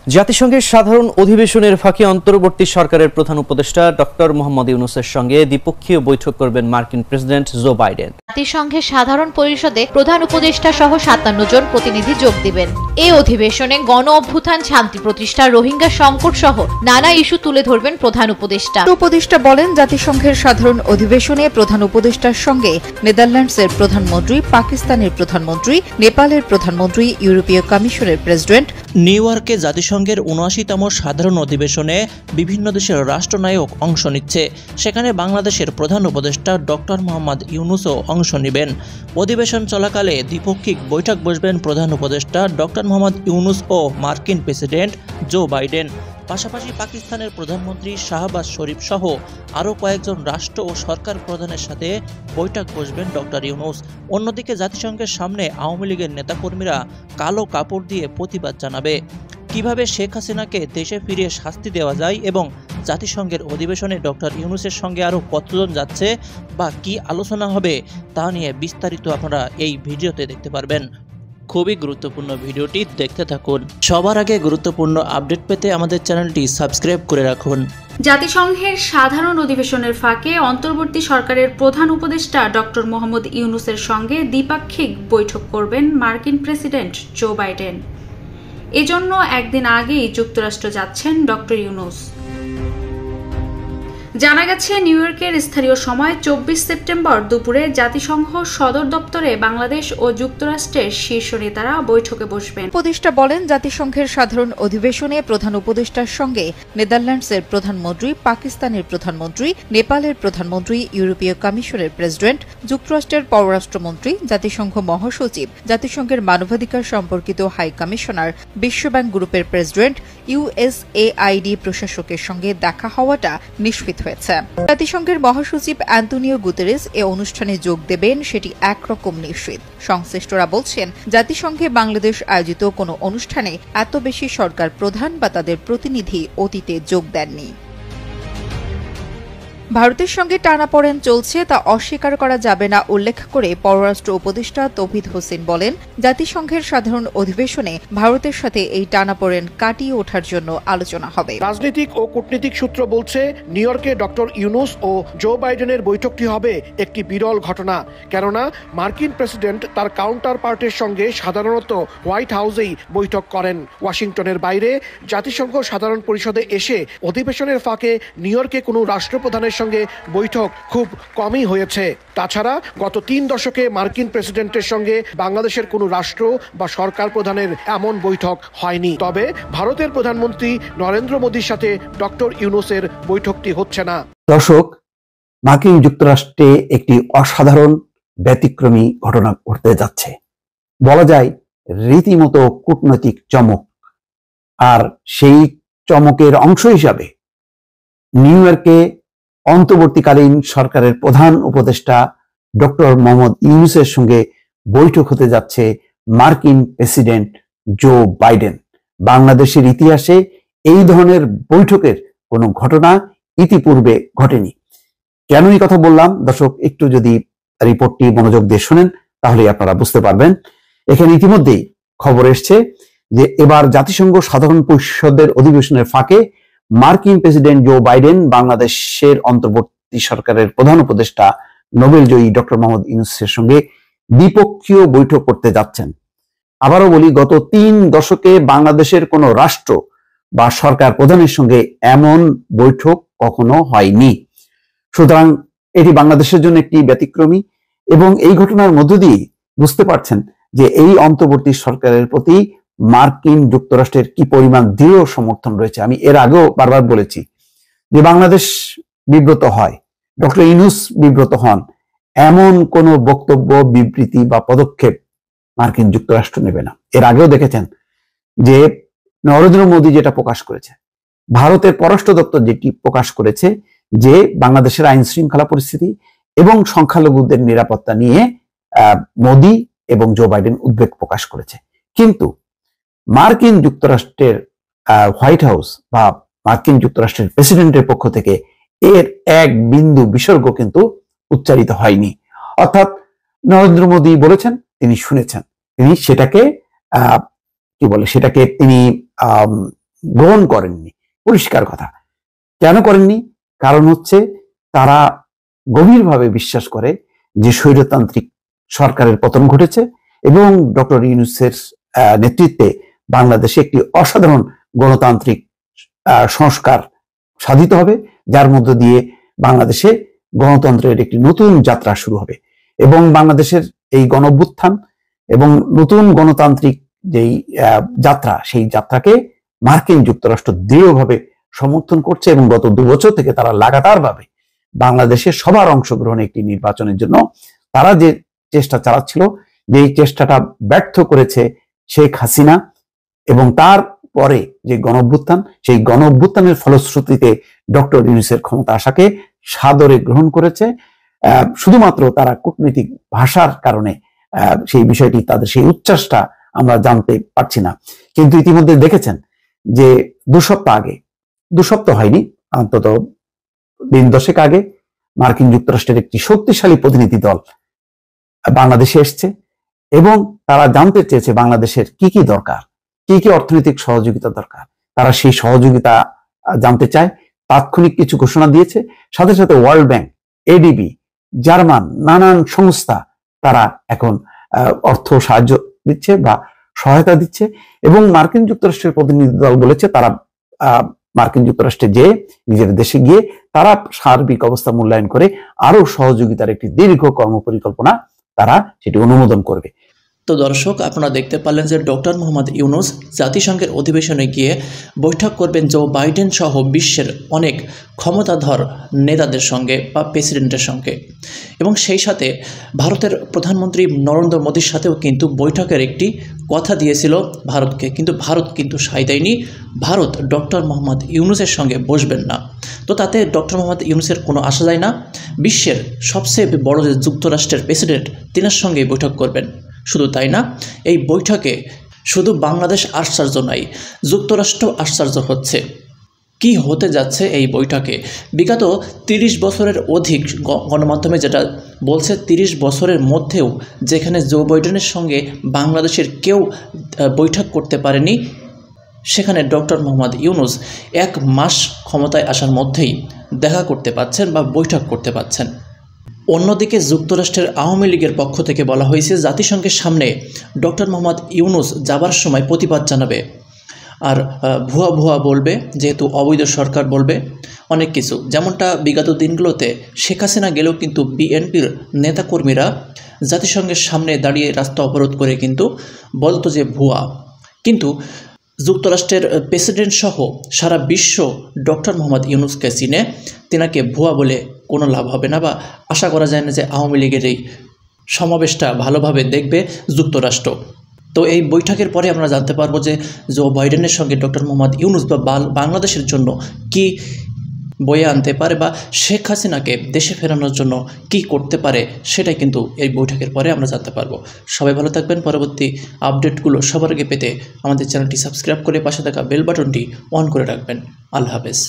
জাতিসংঘের সাধারণ অধিবেশনের ফাঁকে অন্তর্বর্তী সরকারের প্রধান উপদেষ্টা ডক্টর মোহাম্মদ ইউনূসের সঙ্গে দ্বিপক্ষীয় বৈঠক করবেন মার্কিন প্রেসিডেন্ট জো বাইডেন। জাতিসংঘের সাধারণ পরিষদে প্রধান উপদেষ্টা সহ ৫৭ জন প্রতিনিধি যোগ দেবেন। এই অধিবেশনে গণ অভ্যুত্থান, শান্তি প্রতিষ্ঠা, রোহিঙ্গা সংকট সহ নানা ইস্যু তুলে ধরবেন প্রধান উপদেষ্টা। উপদেষ্টা বলেন, জাতিসংঘের সাধারণ অধিবেশনে প্রধান উপদেষ্টার সঙ্গে নেদারল্যান্ডসের প্রধানমন্ত্রী, পাকিস্তানের প্রধানমন্ত্রী, নেপালের প্রধানমন্ত্রী, ইউরোপীয় কমিশনের প্রেসিডেন্ট। নিউ ইয়র্কে জাতিসংঘের ৭৯তম সাধারণ অধিবেশনে বিভিন্ন দেশের রাষ্ট্রনায়ক অংশ নিচ্ছে। সেখানে বাংলাদেশের প্রধান উপদেষ্টা ডক্টর মোহাম্মদ ইউনূসও অংশ নেবেন। অধিবেশন চলাকালে দ্বিপক্ষিক বৈঠক বসবেন প্রধান উপদেষ্টা ডক্টর মোহাম্মদ ইউনূস ও মার্কিন প্রেসিডেন্ট জো বাইডেন। পাশাপাশি পাকিস্তানের প্রধানমন্ত্রী শাহবাজ শরীফ সহ আরও কয়েকজন রাষ্ট্র ও সরকার প্রধানের সাথে বৈঠক বসবেন ডক্টর ইউনূস। অন্যদিকে জাতিসংঘের সামনে আওয়ামী লীগের নেতাকর্মীরা কালো কাপড় দিয়ে প্রতিবাদ জানাবে। কিভাবে শেখ হাসিনাকে দেশে ফিরিয়ে শাস্তি দেওয়া যায় এবং জাতিসংঘের অধিবেশনে ডক্টর ইউনূসের সঙ্গে আরও কতজন যাচ্ছে বা কি আলোচনা হবে তা নিয়ে বিস্তারিত আপনারা এই ভিডিওতে দেখতে পারবেন। খুবই গুরুত্বপূর্ণ ভিডিওটি দেখতে থাকুন। সবার আগে গুরুত্বপূর্ণ আপডেট পেতে আমাদের চ্যানেলটি সাবস্ক্রাইব করে রাখুন। জাতিসংঘের সাধারণ অধিবেশনের ফাঁকে অন্তর্বর্তী সরকারের প্রধান উপদেষ্টা ডক্টর মোহাম্মদ ইউনূসের সঙ্গে দ্বিপাক্ষিক বৈঠক করবেন মার্কিন প্রেসিডেন্ট জো বাইডেন। এজন্য একদিন আগেই যুক্তরাষ্ট্র যাচ্ছেন ডক্টর ইউনূস। জানা গেছে, নিউ ইয়র্কের স্থানীয় সময় ২৪ সেপ্টেম্বর দুপুরে জাতিসংঘ সদর দপ্তরে বাংলাদেশ ও যুক্তরাষ্ট্রের শীর্ষ নেতারা বৈঠকে বসবেন। উপদেষ্টা বলেন, জাতিসংঘের সাধারণ অধিবেশনে প্রধান উপদেষ্টার সঙ্গে নেদারল্যান্ডসের প্রধানমন্ত্রী, পাকিস্তানের প্রধানমন্ত্রী, নেপালের প্রধানমন্ত্রী, ইউরোপীয় কমিশনের প্রেসিডেন্ট, যুক্তরাষ্ট্রের পররাষ্ট্রমন্ত্রী, জাতিসংঘ মহাসচিব, জাতিসংঘের মানবাধিকার সম্পর্কিত হাই কমিশনার, বিশ্বব্যাংক গ্রুপের প্রেসিডেন্ট, ইউএসএআইডি প্রশাসকের সঙ্গে দেখা হওয়াটা নিশ্চিত হয়েছে। জাতিসংঘের মহাসচিব অ্যান্তোনিও গুতেরেস এ অনুষ্ঠানে যোগ দেবেন, সেটি একরকম নিশ্চিত। সংশ্লিষ্টরা বলছেন, জাতিসংঘে বাংলাদেশ আয়োজিত কোনো অনুষ্ঠানে এত বেশি সরকার প্রধান বা তাদের প্রতিনিধি অতীতে যোগ দেননি। ভারতের সঙ্গে টানাপোড়েন চলছে তা অস্বীকার করা যাবে না উল্লেখ করে পররাষ্ট্র উপদেষ্টা তৌহিদ হোসেন বলেন, জাতিসংঘের সাধারণ অধিবেশনে ভারতের সাথে এই টানাপোড়েন কাটিয়ে ওঠার জন্য আলোচনা হবে। রাজনৈতিক ও কূটনীতিক সূত্র বলছে, নিউ ইয়র্কে ডক্টর ইউনূস ও জো বাইডেনের বৈঠকটি হবে একটি বিরল ঘটনা। কেননা মার্কিন প্রেসিডেন্ট তার কাউন্টার পার্টের সঙ্গে সাধারণত হোয়াইট হাউসেই বৈঠক করেন। ওয়াশিংটনের বাইরে জাতিসংঘ সাধারণ পরিষদে এসে অধিবেশনের ফাঁকে নিউ ইয়র্কে কোনো রাষ্ট্রপ্রধানের সঙ্গে বৈঠক খুব কমই হয়েছে। তাছাড়া গত ৩ দশকে মার্কিন প্রেসিডেন্টের সঙ্গে বাংলাদেশের কোনো রাষ্ট্র বা সরকার প্রধানের এমন বৈঠক হয়নি। তবে ভারতের প্রধানমন্ত্রী নরেন্দ্র মোদীর সাথে ডক্টর ইউনূসের বৈঠকটি হচ্ছে না। দর্শক, মার্কিন যুক্তরাষ্ট্রে একটি অসাধারণ ব্যতিক্রমী ঘটনা ঘটতে যাচ্ছে। বলা যায় রীতিমতো কূটনৈতিক চমক। আর সেই চমকের অংশ হিসাবে নিউ ইয়র্কে অন্তর্বর্তীকালীন সরকারের প্রধান উপদেষ্টা ডক্টর মোহাম্মদ ইউনূসের সঙ্গে বৈঠক হতে যাচ্ছে মার্কিন প্রেসিডেন্ট জো বাইডেন। বাংলাদেশের ইতিহাসে এই ধরনের বৈঠকের কোনো ঘটনা ইতিপূর্বে ঘটেনি। কেন এই কথা বললাম দর্শক, একটু যদি রিপোর্টটি মনোযোগ দিয়ে শুনেন তাহলে আপনারা বুঝতে পারবেন। এখানে ইতিমধ্যেই খবর এসছে যে এবার জাতিসংঘ সাধারণ পরিষদের অধিবেশনের ফাঁকে মার্কিন প্রেসিডেন্ট জো বাইডেন বাংলাদেশের অন্তর্বর্তী সরকারের প্রধান উপদেষ্টা নোবেলজয়ী ডক্টর মোহাম্মদ ইউনূসের সঙ্গে দ্বিপক্ষীয় বৈঠক করতে যাচ্ছেন। আবারও বলি, গত ৩ দশকে বাংলাদেশের কোনো রাষ্ট্র বা সরকার প্রধানের সঙ্গে এমন বৈঠক কখনো হয়নি। সুতরাং এটি বাংলাদেশের জন্য একটি ব্যতিক্রমী এবং এই ঘটনার মধ্য দিয়ে বুঝতে পারছেন যে এই অন্তর্বর্তী সরকারের প্রতি মার্কিন যুক্তরাষ্ট্রের কি পরিমাণ দৃঢ় সমর্থন রয়েছে। আমি এর আগেও বারবার বলেছি যে বাংলাদেশ বিব্রত হয়, ডক্টর ইউনূস বিব্রত হন, এমন কোন বক্তব্য, বিবৃতি বা পদক্ষেপ মার্কিন যুক্তরাষ্ট্র নেবে না। এর আগেও দেখেছেন যে নরেন্দ্র মোদী যেটা প্রকাশ করেছে, ভারতের পররাষ্ট্র দপ্তর যেটি প্রকাশ করেছে যে বাংলাদেশের আইন শৃঙ্খলা পরিস্থিতি এবং সংখ্যালঘুদের নিরাপত্তা নিয়ে মোদী এবং জো বাইডেন উদ্বেগ প্রকাশ করেছে। কিন্তু মার্কিন যুক্তরাষ্ট্রের হোয়াইট হাউস বা মার্কিন যুক্তরাষ্ট্রের প্রেসিডেন্টের পক্ষ থেকে এর এক বিন্দু বিসর্গ কিন্তু উচ্চারিত হয়নি। অর্থাৎ নরেন্দ্র মোদী বলেছেন, তিনি শুনেছেন, তিনি সেটাকে তিনি গ্রহণ করেননি, পরিষ্কার কথা। কেন করেননি? কারণ হচ্ছে তারা গভীরভাবে বিশ্বাস করে যে স্বৈরতান্ত্রিক সরকারের পতন ঘটেছে এবং ডক্টর ইউনূসের নেতৃত্বে বাংলাদেশে একটি অসাধারণ গণতান্ত্রিক সংস্কার সাধিত হবে, যার মধ্য দিয়ে বাংলাদেশে গণতন্ত্রের একটি নতুন যাত্রা শুরু হবে। এবং বাংলাদেশের এই গণঅভ্যুত্থান এবং নতুন গণতান্ত্রিক যেই যাত্রা, সেই যাত্রাকে মার্কিন যুক্তরাষ্ট্র দৃঢ়ভাবে সমর্থন করছে এবং গত 2 বছর থেকে তারা লাগাতারভাবে বাংলাদেশের সবার অংশগ্রহণে একটি নির্বাচনের জন্য তারা যে চেষ্টা চালাচ্ছিল, যে চেষ্টাটা ব্যর্থ করেছে শেখ হাসিনা এবং তার পরে যে গণঅভ্যুত্থান, সেই গণঅভ্যুত্থানের ফলশ্রুতিতে ডক্টর ইউনূসের ক্ষমতা আসাকে সাদরে গ্রহণ করেছে। শুধুমাত্র তারা কূটনৈতিক ভাষার কারণে সেই বিষয়টি, তাদের সেই উচ্ছ্বাসটা আমরা জানতে পারছি না। কিন্তু ইতিমধ্যে দেখেছেন যে 2 সপ্তাহ আগে, 2 সপ্তাহ হয়নি, অন্তত দিন 10 আগে মার্কিন যুক্তরাষ্ট্রের একটি শক্তিশালী প্রতিনিধি দল বাংলাদেশে এসছে এবং তারা জানতে চেয়েছে বাংলাদেশের কি কি দরকার, কি কি অর্থনৈতিক সহযোগিতা দরকার। তারা সেই সহযোগিতা জানতে চায়, তাৎক্ষণিক কিছু ঘোষণা দিয়েছে। সাথে সাথে ওয়ার্ল্ড ব্যাংক, এডিবি, জার্মান নানান সংস্থা তারা এখন অর্থ সাহায্য দিচ্ছে বা সহায়তা দিচ্ছে এবং মার্কিন যুক্তরাষ্ট্রের প্রতিনিধি দল বলেছে তারা মার্কিন যুক্তরাষ্ট্রে যে নিজের দেশে গিয়ে তারা সার্বিক অবস্থা মূল্যায়ন করে আরো সহযোগিতার একটি দীর্ঘ কর্মপরিকল্পনা তারা সেটি অনুমোদন করবে। তো দর্শক, আপনারা দেখতে পারলেন যে ডক্টর মোহাম্মদ ইউনূস জাতিসংঘের অধিবেশনে গিয়ে বৈঠক করবেন জো বাইডেন সহ বিশ্বের অনেক ক্ষমতাধর নেতাদের সঙ্গে বা প্রেসিডেন্টের সঙ্গে, এবং সেই সাথে ভারতের প্রধানমন্ত্রী নরেন্দ্র মোদীর সাথেও কিন্তু বৈঠকের একটি কথা দিয়েছিল ভারতকে, কিন্তু ভারত কিন্তু সায় দেয়নি। ভারত ডক্টর মোহাম্মদ ইউনূসের সঙ্গে বসবেন না। তো তাতে ডক্টর মোহাম্মদ ইউনূসের কোনো আশা যায় না। বিশ্বের সবচেয়ে বড় যে যুক্তরাষ্ট্রের প্রেসিডেন্ট, তিনার সঙ্গেই বৈঠক করবেন। শুধু তাই না, এই বৈঠকে শুধু বাংলাদেশ আশ্চর্য নয়, যুক্তরাষ্ট্র আশ্চর্য হচ্ছে। কি হতে যাচ্ছে এই বৈঠকে? বিগত 30 বছরের অধিক গণমাধ্যমে যেটা বলছে, 30 বছরের মধ্যেও যেখানে জো বাইডেনের সঙ্গে বাংলাদেশের কেউ বৈঠক করতে পারেনি, সেখানে ডক্টর মোহাম্মদ ইউনূস 1 মাস ক্ষমতায় আসার মধ্যেই দেখা করতে পাচ্ছেন বা বৈঠক করতে পাচ্ছেন। অন্যদিকে যুক্তরাষ্ট্রের আওয়ামী লীগের পক্ষ থেকে বলা হয়েছে জাতিসংঘের সামনে ডক্টর মোহাম্মদ ইউনূস যাবার সময় প্রতিবাদ জানাবে, আর ভুয়া ভুয়া বলবে, যেহেতু অবৈধ সরকার বলবে অনেক কিছু। যেমনটা বিগত দিনগুলোতে শেখ হাসিনা গেলেও কিন্তু বিএনপির নেতাকর্মীরা জাতিসংঘের সামনে দাঁড়িয়ে রাস্তা অবরোধ করে কিন্তু বলতো যে ভুয়া। কিন্তু যুক্তরাষ্ট্রের প্রেসিডেন্ট সহ সারা বিশ্ব ডক্টর মোহাম্মদ ইউনূসকে চিনে, তিনাকে ভুয়া বলে কোনো লাভ হবে না, বা আশা করা যায় না যে আওয়ামী লীগের এই সমাবেশটা ভালোভাবে দেখবে যুক্তরাষ্ট্র। তো এই বৈঠকের পরে আমরা জানতে পারবো যে জো বাইডেনের সঙ্গে ডক্টর মোহাম্মদ ইউনূস বা বাংলাদেশের জন্য কি বয়ে আনতে পারে বা শেখ হাসিনাকে দেশে ফেরানোর জন্য কি করতে পারে, সেটাই কিন্তু এই বৈঠকের পরে আমরা জানতে পারবো। সবাই ভালো থাকবেন। পরবর্তী আপডেটগুলো সবার আগে পেতে আমাদের চ্যানেলটি সাবস্ক্রাইব করে পাশে থাকা বেল বাটনটি অন করে রাখবেন। আল্লাহ হাফেজ।